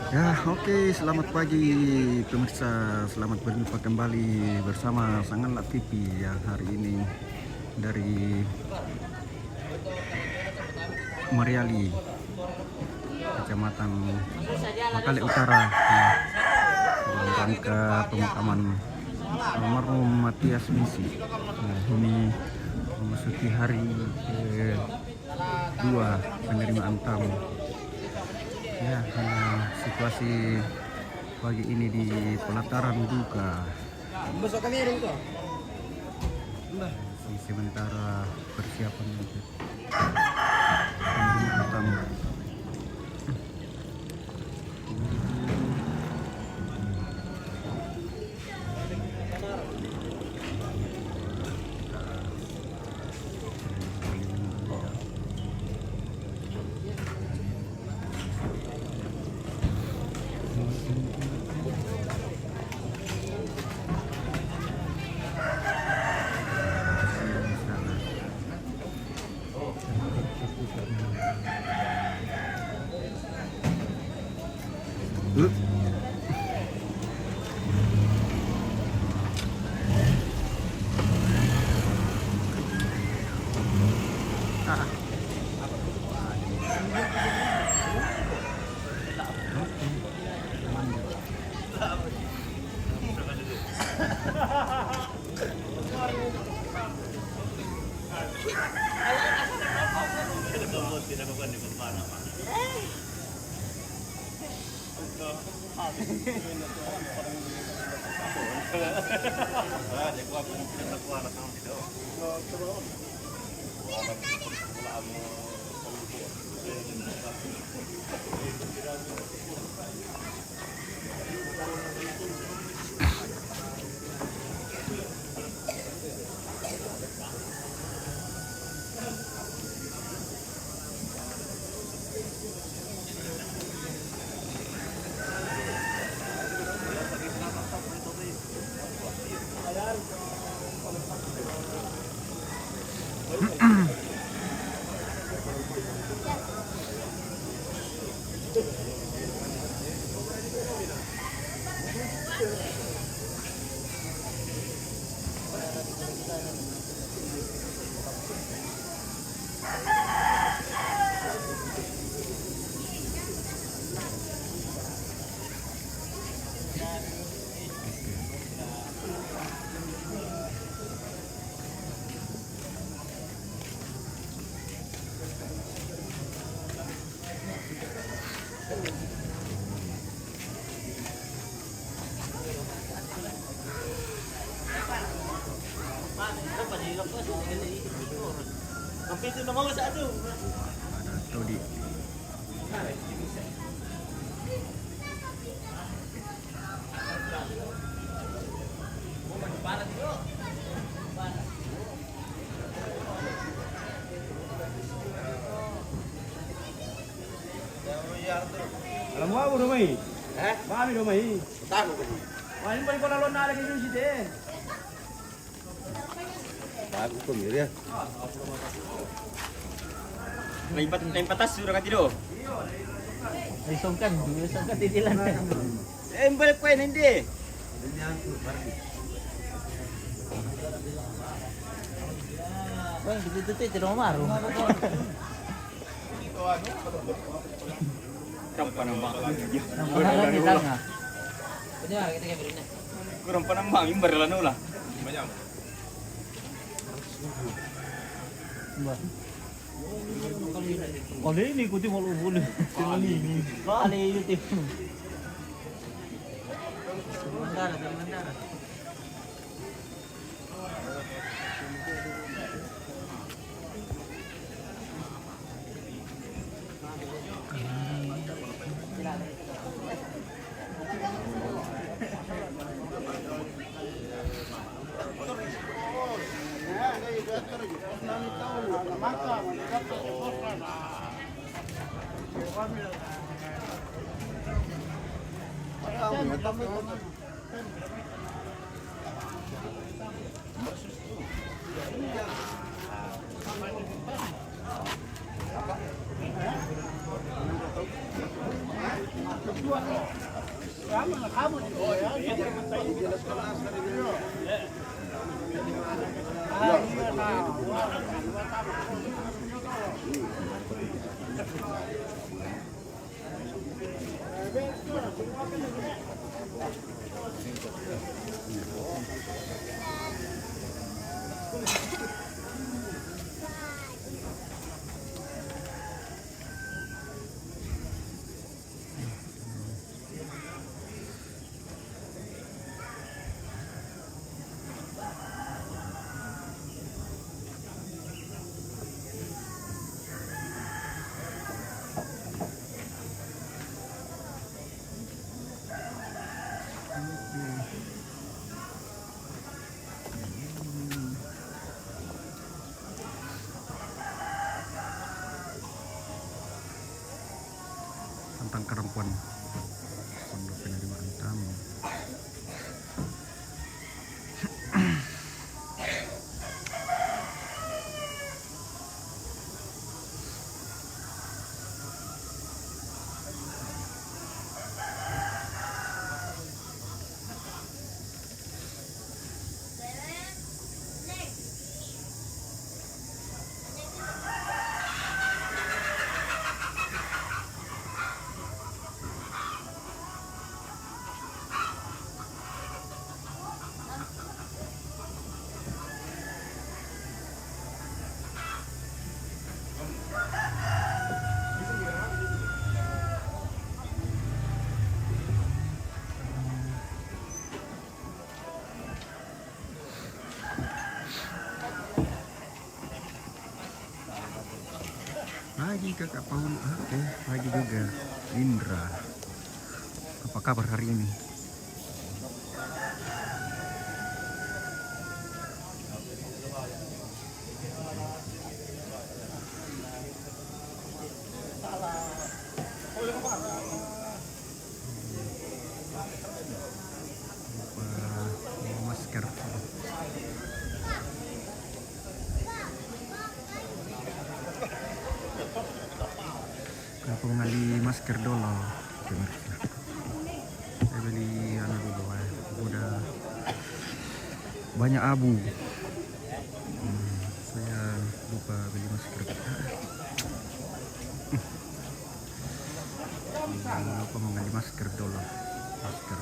Ya, oke, selamat pagi pemirsa. Selamat berjumpa kembali bersama Sanganlat TV yang hari ini dari Mariali, Kecamatan Makale Utara, ya, dalam rangka pemakaman almarhum Matias Misi. Nah, ini memasuki hari kedua penerimaan tamu. Ya, situasi pagi ini di pelataran duka. Sementara persiapan untuk penerimaan tamu. Todi. Alam mo ako rumay. Eh? Mami rumay. Tago ko. Main pa ko lalo na lagi yung site. Tago ko mira. Lain patas sudah kan tidur. Ay songkan titilan. Balik pa yun, hindi. Wah, gitu tidak maru. Kurang panambang. Nampak kita nggak? Benar kita kayak begini. Kurang panambang, imbar lah nula. Kali ini ikuti malu boleh. Kali YouTube. Sementara. tentang kerempuan pondok penerimaan tamu. Pagi kakak Paul, oke, pagi juga Indra. Apa kabar hari ini? Masker. Aku ngali masker dulu, pemirsa. Saya beli anak dulu, udah banyak abu. Saya lupa beli masker. Lupa mengali masker dulu, masker.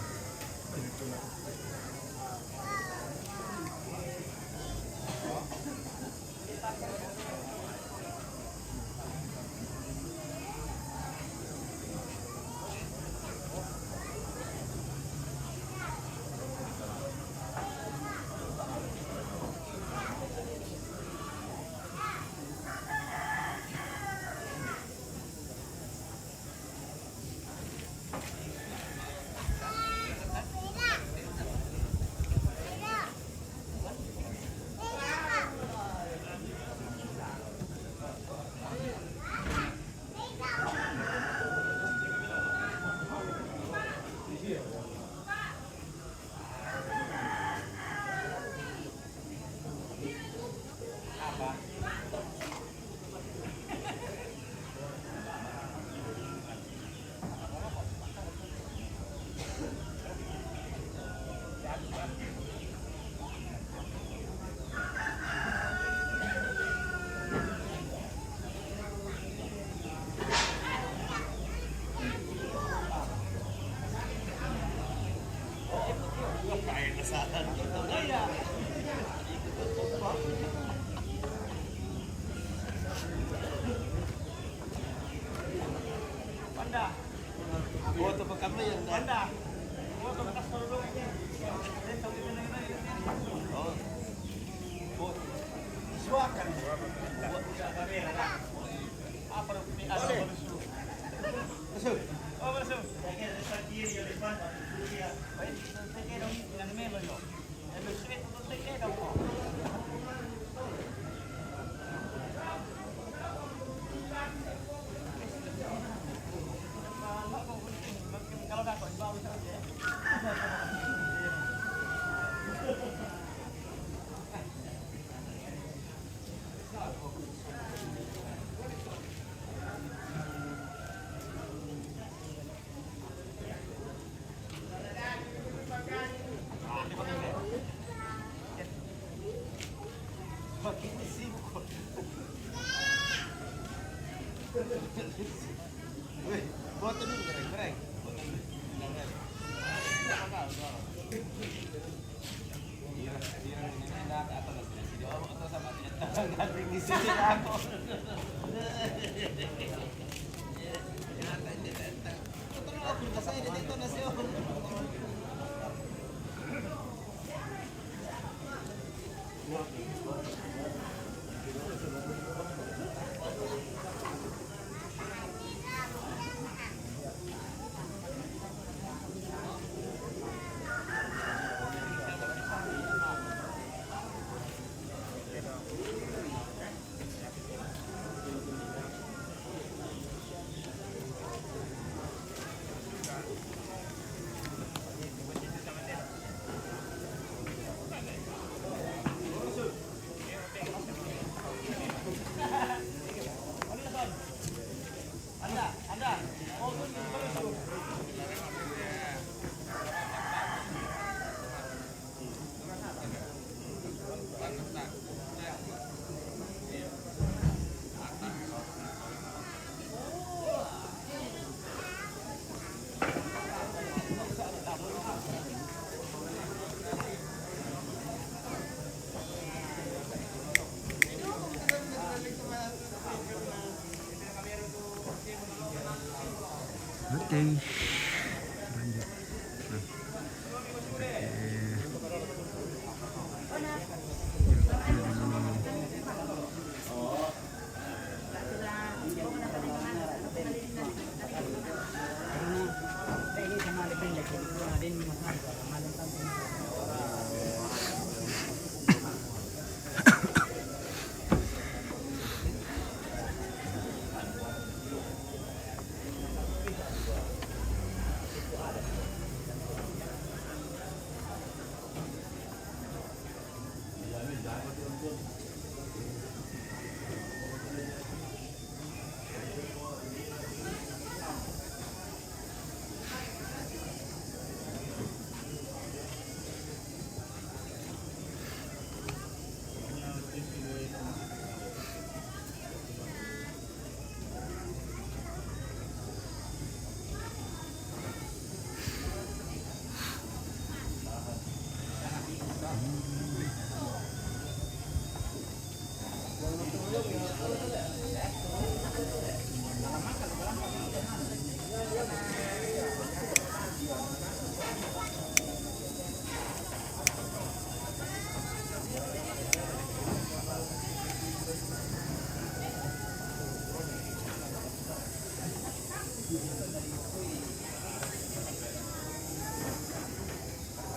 Oke, lanjut.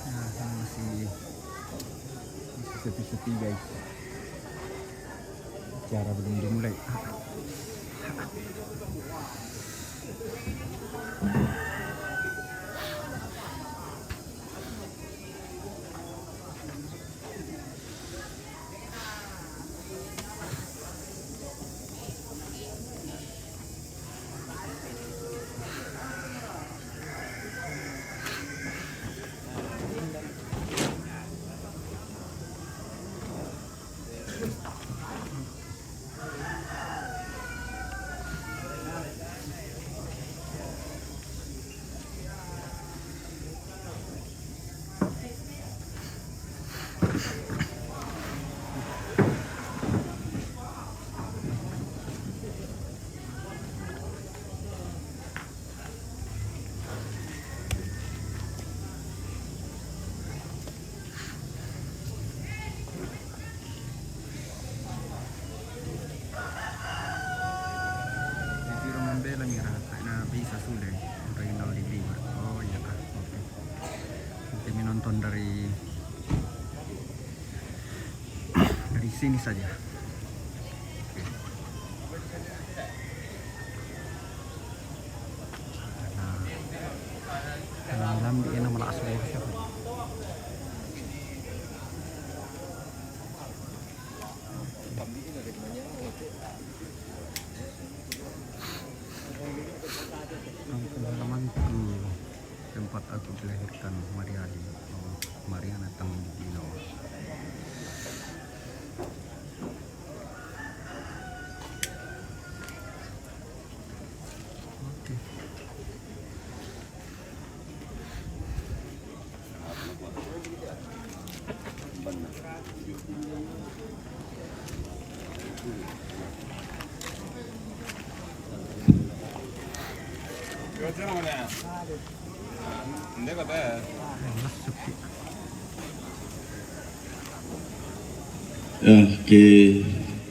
Nah, masih sepi-sepi guys, acara belum dimulai. Bisa sudah Reynal di 5. Oh iya kak, oke. Nanti menonton dari sini saja. Oke. Nah, alam di enak malah asli. Halamanku, tempat aku dilahirkan, Mariali. Oh, Mariana Tanggino. Oke. Ya,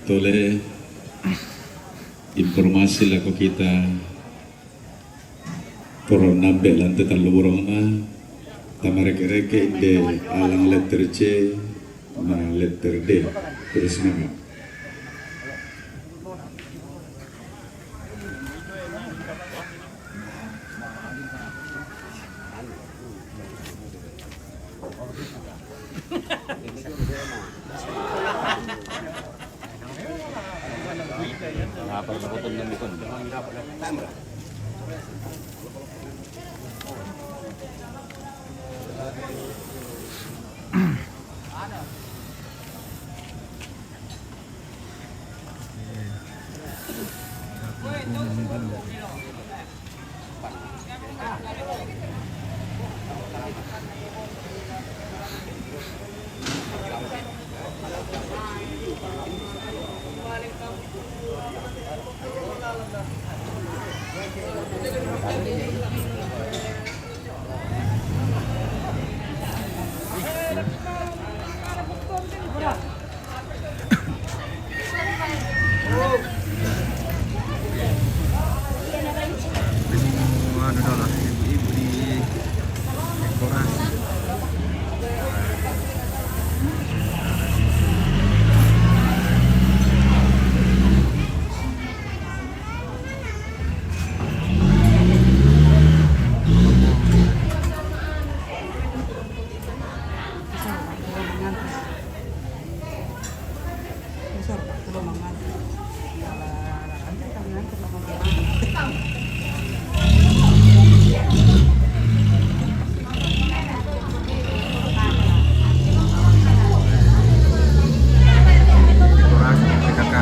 tole informasi lah ko kita poro nambe lantai talurong na tamareke-reke inde alang letter C na letter D terus nama. Ano daw lah, ibu di dekorasi. Dekorasi PKK.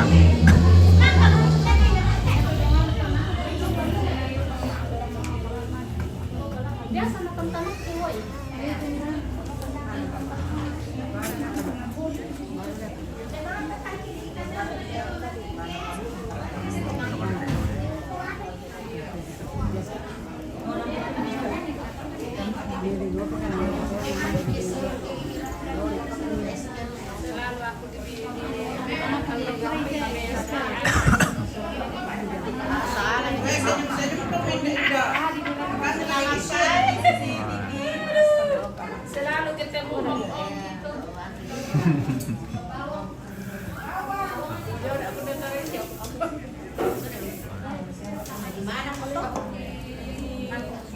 Selalu ketemu.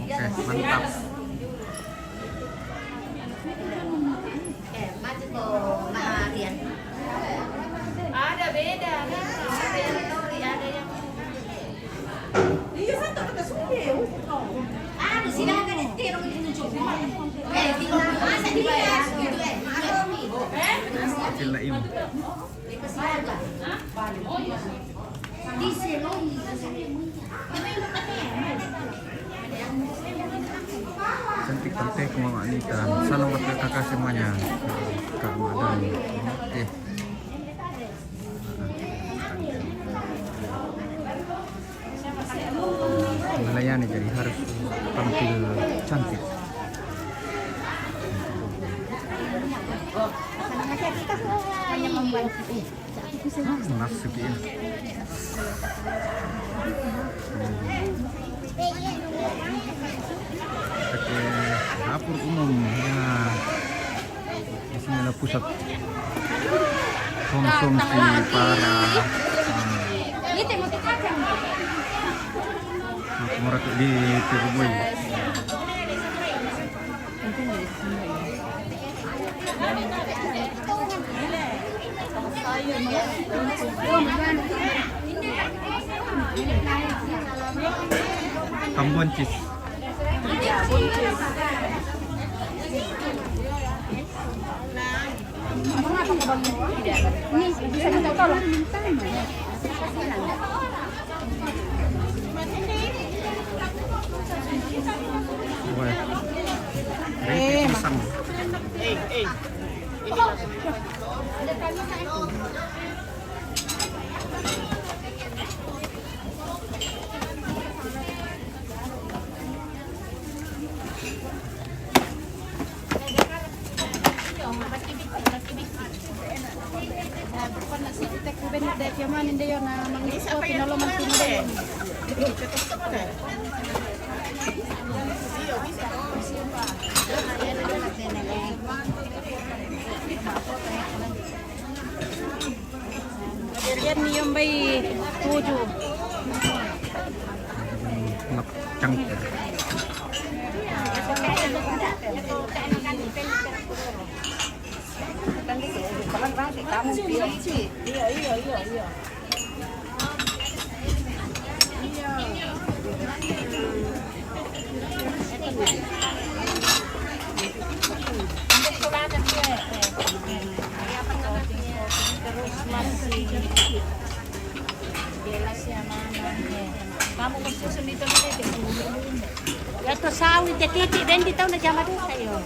Oke, mantap. Ada beda kan? Ada yang nori, ada yang Kecil lah ibu. Cantik cantik Mama Anita. Salam buat kakak semuanya. Kak Madan. Oke. Melayani jadi harus tampil cantik. Masukin. Oke, dapur umum ya. Di sini adalah pusat konsumsi para murah di Tirubui. Kamboncis. Pisang. na mangiko pinalaman tinulong. Yan yung may tuju. Cangkir. Kamu magsusunod dito na rin. Ito sawit ya titik dan di tahu na jama doon kayo.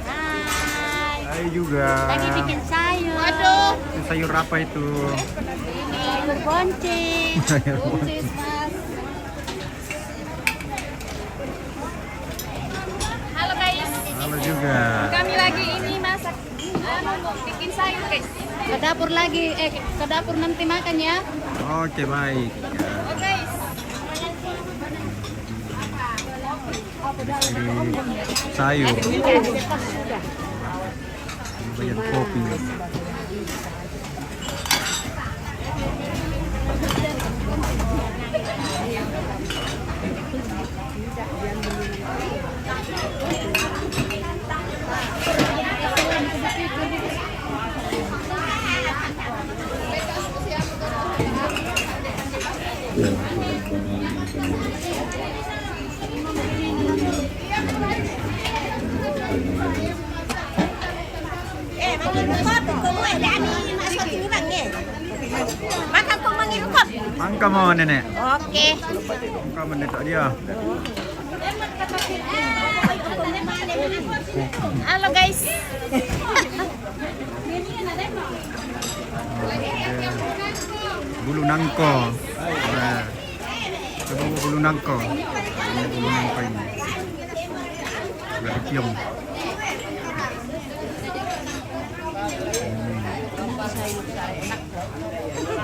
Hai. Hai juga. Lagi bikin sayur. Waduh. Itu sayur apa itu? Ini sayur bonceng. Buncis, Mas. Halo guys. Halo juga. Kami lagi ini masak bikin sayur guys. Ke dapur lagi, ke dapur nanti makan ya. Oke, baik. Oh guys. Ini sayur. Banyak kopi. Mangka mau nenek. Oke. Mangka nenek dia. Halo guys. Bulu nangko. Nah, coba bulu nangko. Ini bulu nangko ini. Udah dicium.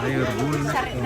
Sayur bulu nangko.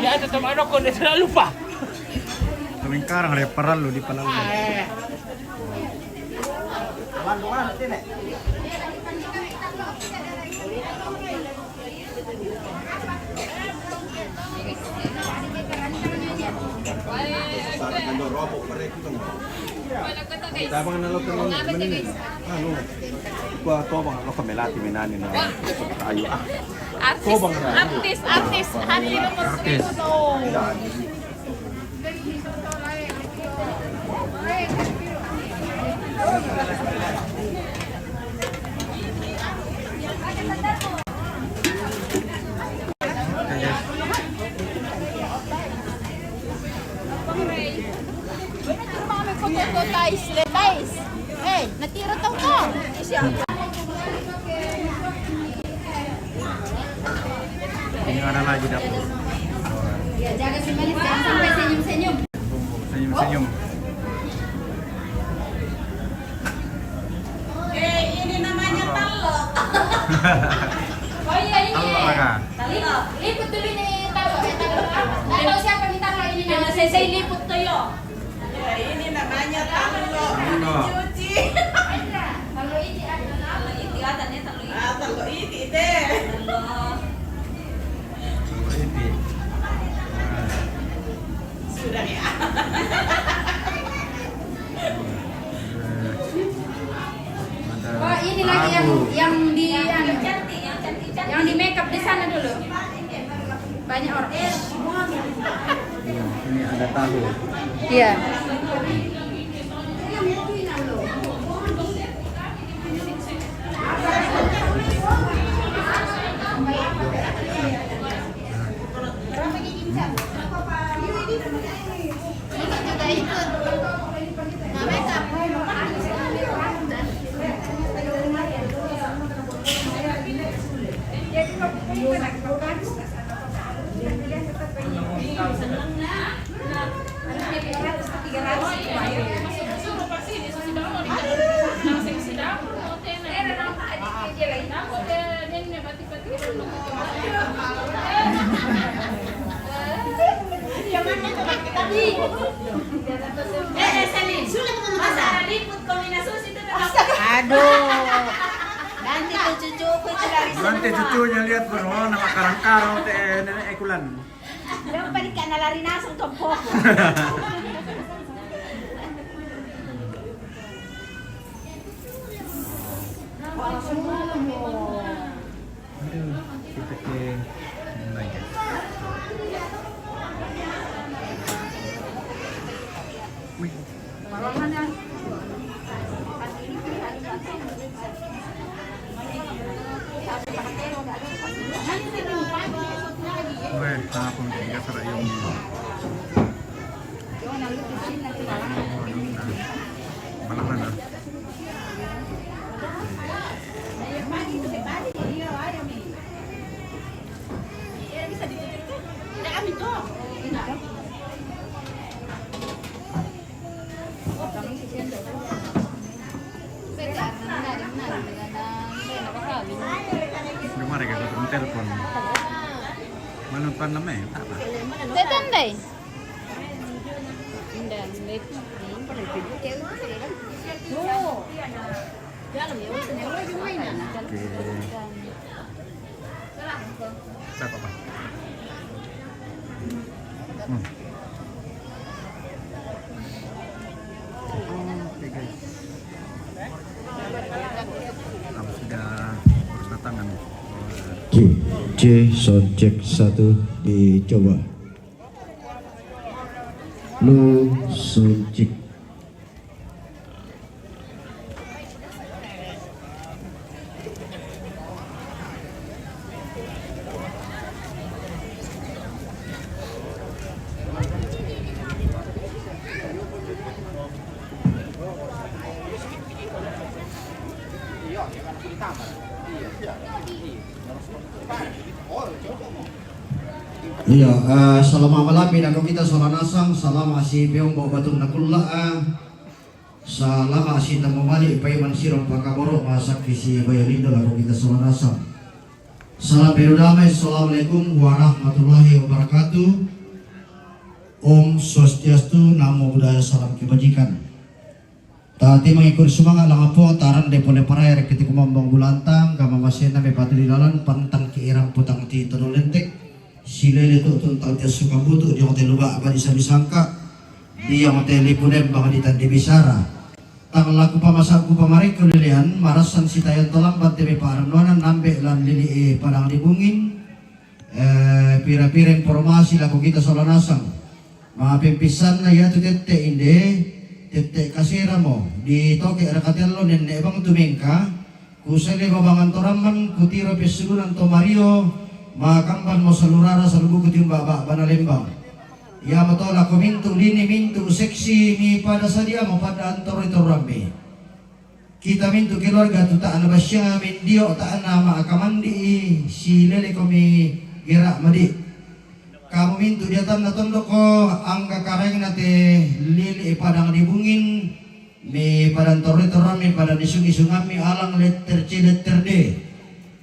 Ya, tetap ada kondisi lupa. Lingkaran reparan lo di palalu. Tabang na lo kami manin. Ano? Kuha to bang ako kamelati minani na. Ayo ah. Artis hati nomor 1 tuh. Guys, natira tau ko. Ini ada lagi dapur. Ya, jaga si Melis jangan sampai senyum-senyum. Senyum-senyum. Ini namanya talok. Oh iya. Talok lah. Talok. Liput dulu nih talok. Tahu siapa nih talok ini? Yang saya liput tuh yo. Ini namanya talok. Cuci. Kalau ini ada nih talok ini. Talok ini deh. Ini. Sudah ya. Wah, ini lagi yang di yang di makeup di sana dulu. Banyak orang. Ini ada tahu. Iya. Aduh. Nanti tuh cucuku itu dari Nanti cucunya lihat bro, nama karang-karang nenek ekulan. Dapat balik ka nalari nasang tompok. Kita ke mulai guys. Wih. Weh, tapon tiga serayong. Malaman na. Lumari ka sa telepon. Manumpan naman eh. Apa? Tetandai. Siapa pak? Oke guys. Kamu sudah berdatangan. C sound check 1 dicoba. Lu sound check. Iya, selama malam pinako kita soranasang, selama si beong bawa batung nakulla, selama si tamumali paiman sirong pakaboro masak si bayolindo lagu kita soranasang. Salam damai, assalamualaikum warahmatullahi wabarakatuh. Om Swastiastu, Namo Buddhaya, salam kebajikan. Tati mengikut semangat langapo taran depone para rek kiti kumambang bulantang kama masena me patu di dalan pantang ki iram putang ti tono lentek. Silele tu tentang dia suka butuh dia hotel luba abadi disangka dia hotel lipunem bang di tandi bisara tang laku pamasaku pamareko lilian marasan si tayan tolang bante me parandonan nambe lan lili padang dibungin pira-pira informasi laku kita solanasang mga pimpisan na ya tu tete inde tete kasira mo di toke rakatello nenne bang tumingka kusele babangan toraman kutiro pesulunan to Mario makampan mo salurara sa lubugot yung baba banalembang ya matola ko mintu lini mintu seksi mi pada sadia mo pada antoro ito rambi kita mintu keluarga tutaan na ba siya mindio taan na maakamandi si lele ko mi gira madi kamu mintu diatan na tondo ko ang kakareng nate lili padang dibungin mi pada antoro ito rambi pada nisung-isungami alang letter C letter D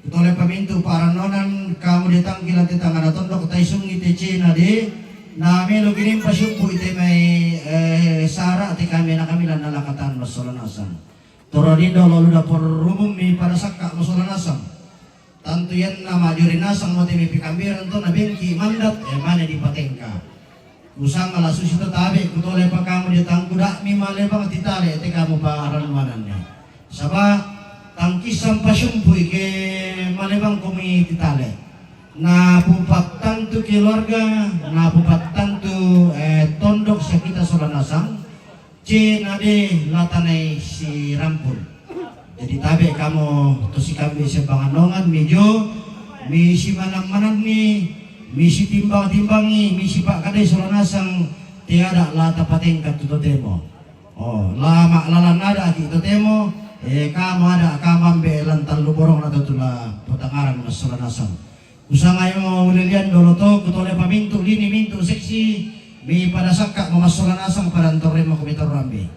toleh pamintu paranonan kamu datang kila tetangga na tondo kutay sungi tece na de na melo ginim pasyumpu ite may sara ati kami na kami lan nalakatan masolanasan torodindo lalu dapur rumum mi para sakka masolanasan tantu yan na majurinasang mo timi pikambiran to na bengki mandat mana di patengka usang alasus ito tabi kutoleh pa kamu datang kuda mi malebang titali ati kamu paranmanannya sabah tangkisan pasyumpuy ke malibang kumi titale na pupat tantu keluarga na pupat tantu tondok sa kita solanasang C nade latanay si rampul jadi tabi kamu to si kami sa banganongan medyo misi manang-manang ni misi timbang-timbangi misi pak kadai solanasang tiada lata patengkat tutotemo oh lama lalanada kitotemo kamu ada kamam belan talu borong na tutula patangaran na solanasan Usangayo ulilian doloto kutole pamintu lini mintu seksi bi pada sakak memasolan asang pada antore mo komite rambi.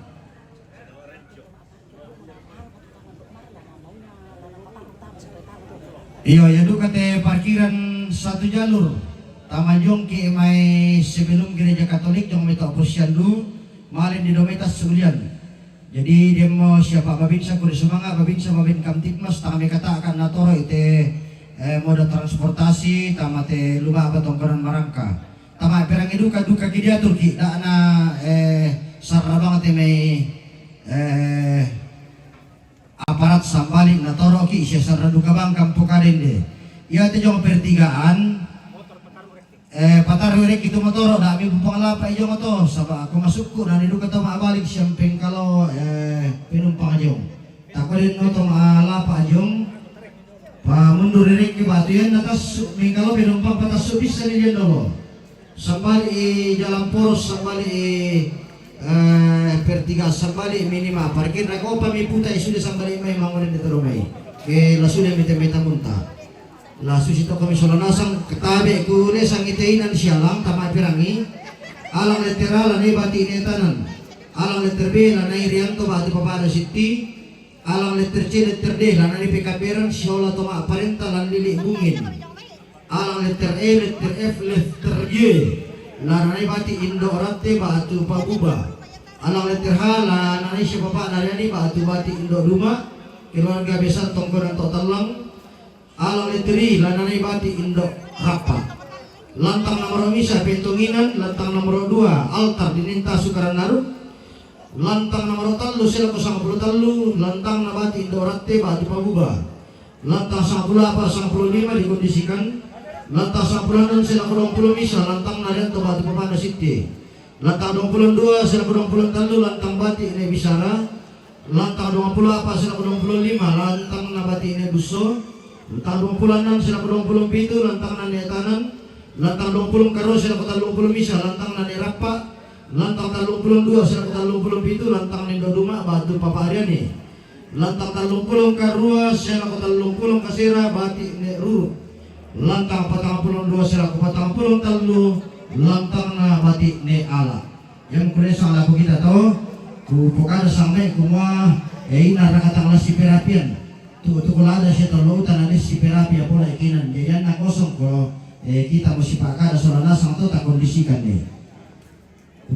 Iyo yadu kate parkiran satu jalur tamajong ki mai sebelum gereja Katolik yang mito posyandu malin di dometas sebulian. Jadi demo siapa babinsa kudu sumanga babinsa babin kamtipmas tangami katakan natoro ite moda transportasi tamate luba batongkaran marangka tama perang eduka duka kidia turki dana sarra banget may aparat sambalik natoro ki isya sarra duka bang kampukarin de iya te jong pertigaan patar rek itu motoro da mi bupang lapa ijo moto saba aku masukku na duka to mabalik samping kalau penumpang jong takolin no to lapa jong mundur dari ke batu yan atas kalau penumpang patas bisa nih dulu sambali jalan poros sambali pertiga sambali minima parkir rako pami putai sudah sambali mai mangunin di terumai ke la sudah mita munta la susito kami solanasang ketabe kune sang iteinan sialang tama pirangi alang letera lani bati ini tanan alang letter B lani rianto bati papada siti alang letter C letter D lana di pekaberan siola toma aparenta lan lili bungin alang letter E letter F letter G lana di bati indo orate batu pabuba alang letter H lana di siapa pak nariani batu bati indo duma keluarga besar tongkonan totalang alang letter I lana di bati indo rapa lantang nomor misa pentunginan lantang nomor 2 altar dininta sukaran naruk lantang nomor talu sila ko 90 talu lantang nabati indorate bati pabuba lantang 10 apa 95 dikondisikan lantang 10 sila ko 20 misa lantang narian to bati papana siti lantang 22 sila ko 20 talu lantang bati ini bisara lantang 20 apa sila ko 25 lantang nabati ini buso lantang 26 sila ko 27 lantang naniatanan lantang 20 karo sila ko 30 misa lantang nanirapa lantang 32 sila ko 37 lantang nindo duma batu papariani lantang 30 karua sila ko 30 kasira bati ne ruru lantang 42 sila ko 40 talu lantang na bati ne ala yang kunes ang lagu kita to kupukada sampai kumua ina rakatang las siperapian tukulada siya to lautan anis siperapia pula ikinan jayan na kosong ko kita mo sipakada soalnya sang to tak kondisikan nih